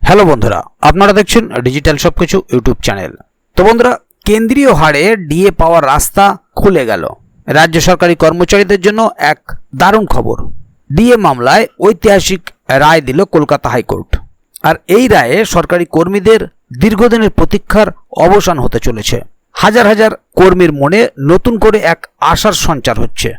Hello বন্ধুরা, আপনারা দেখছেন ডিজিটাল সবকিছু ইউটিউব চ্যানেল। তো বন্ধুরা, কেন্দ্রীয় হারে ডিএ পাওয়ার রাস্তা খুলে গেল। রাজ্য সরকারি কর্মচারীদের জন্য এক দারুণ খবর। ডিএ মামলায় ঐতিহাসিক রায় দিল কলকাতা হাইকোর্ট। আর এই রায়ে সরকারি কর্মীদের দীর্ঘদিনের প্রতীক্ষার অবসান হতে চলেছে। হাজার হাজার কর্মীর মনে নতুন করে এক আশার সঞ্চার হচ্ছে।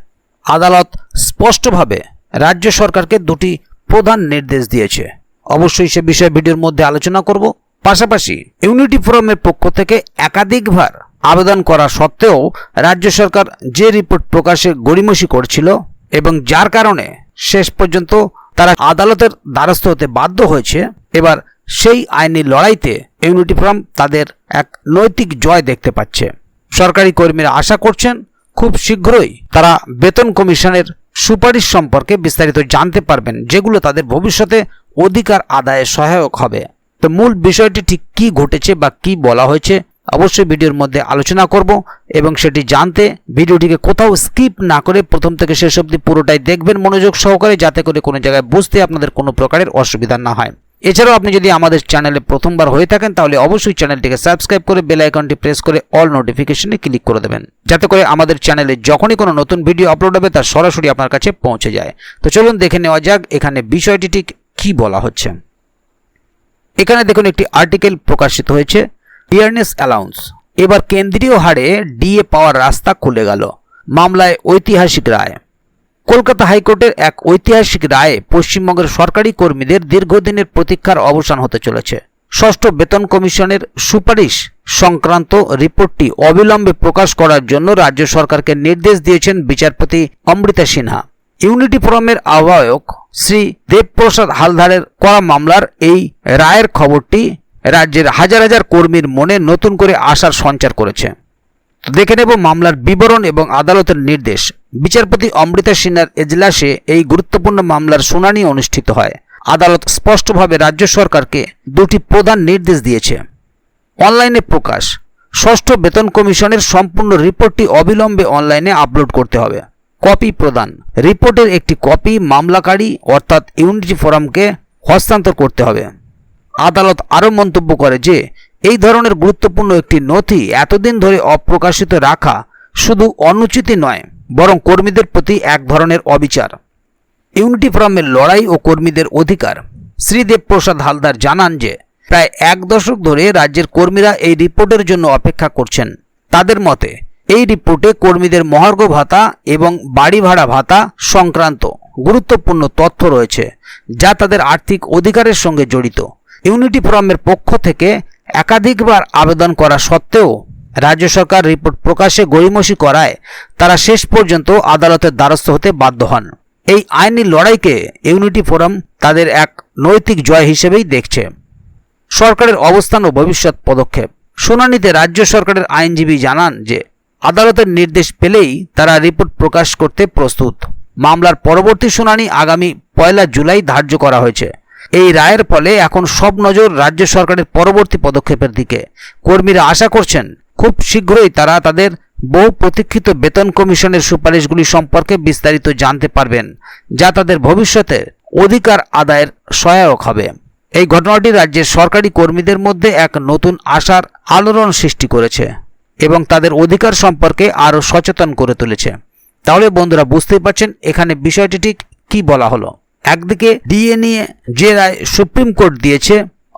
আদালত স্পষ্টভাবে রাজ্য সরকারকে দুটি প্রধান নির্দেশ দিয়েছে। অবশ্যই সে বিষয়ে ভিডিওর মধ্যে আলোচনা করব। পাশাপাশি ইউনিটি ফোরামের পক্ষ থেকে একাধিকবার আবেদন করা সত্ত্বেও রাজ্য সরকার যে রিপোর্ট প্রকাশে গড়িমসি করছিল এবং যার কারণে শেষ পর্যন্ত তারা আদালতের দ্বারস্থ হতে বাধ্য হয়েছে, এবার সেই আইনি লড়াইতে ইউনিটি ফোরাম তাদের এক নৈতিক জয় দেখতে পাচ্ছে। সরকারি কর্মীরা আশা করছেন খুব শীঘ্রই তারা বেতন কমিশনের সুপারিশ সম্পর্কে বিস্তারিত জানতে পারবেন, যেগুলো তাদের ভবিষ্যতে অধিকার আদায়ে সহায়ক হবে। তো মূল বিষয়টি ঠিক কী ঘটেছে বা কী বলা হয়েছে অবশ্যই ভিডিওর মধ্যে আলোচনা করব এবং সেটি জানতে ভিডিওটিকে কোথাও স্কিপ না করে প্রথম থেকে শেষ অবধি পুরোটাই দেখবেন মনোযোগ সহকারে, যাতে করে কোনো জায়গায় বুঝতে আপনাদের কোনো প্রকারের অসুবিধা না হয়। এছাড়াও আপনি যদি আমাদের চ্যানেলে প্রথমবার হয়ে থাকেন তাহলে অবশ্যই চ্যানেলটিকে সাবস্ক্রাইব করে বেল আইকনটি প্রেস করে অল নোটিফিকেশনে ক্লিক করে দেবেন, যাতে করে আমাদের চ্যানেলে যখনই কোনো নতুন ভিডিও আপলোড হবে তার সরাসরি আপনার কাছে পৌঁছে যায়। তো চলুন দেখে নেওয়া যাক এখানে বিষয়টি ঠিক কী বলা হচ্ছে। এখানে দেখুন একটি আর্টিকেল প্রকাশিত হয়েছে, ডিয়ারনেস অ্যালাউন্স। এবার কেন্দ্রীয় হারে ডিএ পাওয়ার রাস্তা খুলে গেল, মামলায় ঐতিহাসিক রায়। কলকাতা হাইকোর্টের এক ঐতিহাসিক রায়ে পশ্চিমবঙ্গের সরকারি কর্মীদের দীর্ঘদিনের প্রতীক্ষার অবসান হতে চলেছে। ষষ্ঠ বেতন কমিশনের সুপারিশ সংক্রান্ত রিপোর্টটি অবিলম্বে প্রকাশ করার জন্য রাজ্য সরকারকে নির্দেশ দিয়েছেন বিচারপতি অমৃতা সিনহা। ইউনিটি ফোরামের আহ্বায়ক শ্রী দেবপ্রসাদ হালদারের করা মামলার এই রায়ের খবরটি রাজ্যের হাজার হাজার কর্মীর মনে নতুন করে আশার সঞ্চার করেছে। দেখে নেব মামলার বিবরণ এবং আদালতের নির্দেশ। বিচারপতি অমৃতা সিনহার এজলাসে এই গুরুত্বপূর্ণ মামলার শুনানি অনুষ্ঠিত হয়। আদালত স্পষ্টভাবে রাজ্য সরকারকে দুটি প্রধান নির্দেশ দিয়েছে। অনলাইনে প্রকাশ, ষষ্ঠ বেতন কমিশনের সম্পূর্ণ রিপোর্টটি অবিলম্বে অনলাইনে আপলোড করতে হবে। কপি প্রদান, রিপোর্টের একটি কপি মামলাকারী অর্থাৎ ইউনিটি ফোরামকে হস্তান্তর করতে হবে। আদালত আরও মন্তব্য করে যে এই ধরনের গুরুত্বপূর্ণ একটি নথি এতদিন ধরে অপ্রকাশিত রাখা শুধু অনুচিতই নয়, বরং কর্মীদের প্রতি এক ধরনের অবিচার। ইউনিটি ফোরামের লড়াই ও কর্মীদের অধিকার। শ্রী দেবপ্রসাদ হালদার জানান যে প্রায় এক দশক ধরে রাজ্যের কর্মীরা এই রিপোর্টের জন্য অপেক্ষা করছেন। তাদের মতে এই রিপোর্টে কর্মীদের মহার্ঘ ভাতা এবং বাড়ি ভাড়া ভাতা সংক্রান্ত গুরুত্বপূর্ণ তথ্য রয়েছে, যা তাদের আর্থিক অধিকারের সঙ্গে জড়িত। ইউনিটি ফোরামের পক্ষ থেকে একাধিকবার আবেদন করা সত্ত্বেও রাজ্য সরকার রিপোর্ট প্রকাশে গড়িমসি করায় তারা শেষ পর্যন্ত আদালতের দ্বারস্থ হতে বাধ্য হন। এই আইনি লড়াইকে ইউনিটি ফোরাম তাদের এক নৈতিক জয় হিসেবেই দেখছে। সরকারের অবস্থান ও ভবিষ্যৎ পদক্ষেপ। শুনানিতে রাজ্য সরকারের আইনজীবী জানান যে আদালতের নির্দেশ পেলেই তারা রিপোর্ট প্রকাশ করতে প্রস্তুত। মামলার পরবর্তী শুনানি আগামী 1 জুলাই ধার্য করা হয়েছে। এই রায়ের ফলে এখন সব নজর রাজ্য সরকারের পরবর্তী পদক্ষেপের দিকে। কর্মীরা আশা করছেন খুব শীঘ্রই তারা তাদের বহু প্রতীক্ষিত বেতন কমিশনের সুপারিশগুলি সম্পর্কে বিস্তারিত জানতে পারবেন, যা তাদের ভবিষ্যতে অধিকার আদায়ের সহায়ক হবে। এই ঘটনাটি রাজ্যের সরকারি কর্মীদের মধ্যে এক নতুন আশার আলোড়ন সৃষ্টি করেছে এবং তাদের অধিকার সম্পর্কে আরও সচেতন করে তুলেছে। তাহলে বন্ধুরা বুঝতেই পারছেন এখানে বিষয়টি ঠিক কী বলা হলো। একদিকে ডিএ নিয়ে যে রায় সুপ্রিম কোর্ট দিয়েছে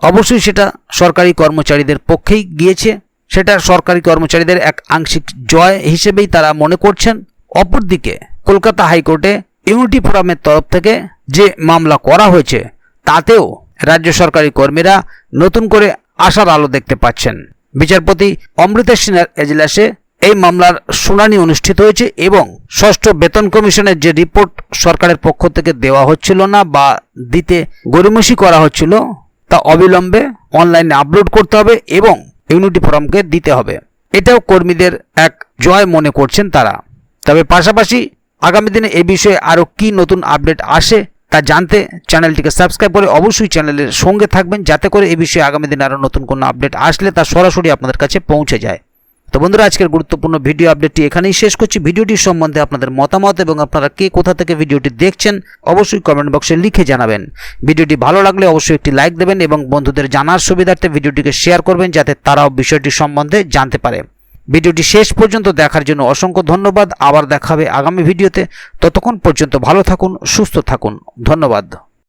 অবশ্যই সেটা সরকারি কর্মচারীদের পক্ষেই গিয়েছে, সেটা সরকারি কর্মচারীদের এক আংশিক জয় হিসেবেই তারা মনে করছেন। অপরদিকে কলকাতা হাইকোর্টে ইউনিটি ফোরামের তরফ থেকে যে মামলা করা হয়েছে তাতেও রাজ্য সরকারি কর্মীরা নতুন করে আশার আলো দেখতে পাচ্ছেন। বিচারপতি অমৃতা সিনহার এজলাসে এই মামলার শুনানি অনুষ্ঠিত হয়েছে এবং ষষ্ঠ বেতন কমিশনের যে রিপোর্ট সরকারের পক্ষ থেকে দেওয়া হচ্ছিল না বা দিতে গড়িমসি করা হচ্ছিল তা অবিলম্বে অনলাইনে আপলোড করতে হবে এবং ইউনিটি ফোরামকে দিতে হবে। এটাও কর্মীদের এক জয় মনে করছেন তারা। তবে পাশাপাশি আগামী দিনে এ বিষয়ে আরও কি নতুন আপডেট আসে তা জানতে চ্যানেলটিকে সাবস্ক্রাইব করে অবশ্যই চ্যানেলের সঙ্গে থাকবেন, যাতে করে এ বিষয়ে আগামী দিনে আরও নতুন কোনো আপডেট আসলে তা সরাসরি আপনাদের কাছে পৌঁছে যায়। তো বন্ধুরা, আজকের গুরুত্বপূর্ণ ভিডিও আপডেটটি এখানেই শেষ করছি। ভিডিওটি সম্বন্ধে আপনাদের মতামত এবং আপনারা কে কোথা থেকে ভিডিওটি দেখছেন অবশ্যই কমেন্ট বক্সে লিখে জানাবেন। ভিডিওটি ভালো লাগলে অবশ্যই একটি লাইক দেবেন এবং বন্ধুদের জানার সুবিধার্থে ভিডিওটিকে শেয়ার করবেন যাতে তারাও বিষয়টি সম্বন্ধে জানতে পারে। ভিডিওটি শেষ পর্যন্ত দেখার জন্য অসংখ্য ধন্যবাদ। আবার দেখা হবে আগামী ভিডিওতে। ততক্ষণ পর্যন্ত ভালো থাকুন, সুস্থ থাকুন। ধন্যবাদ।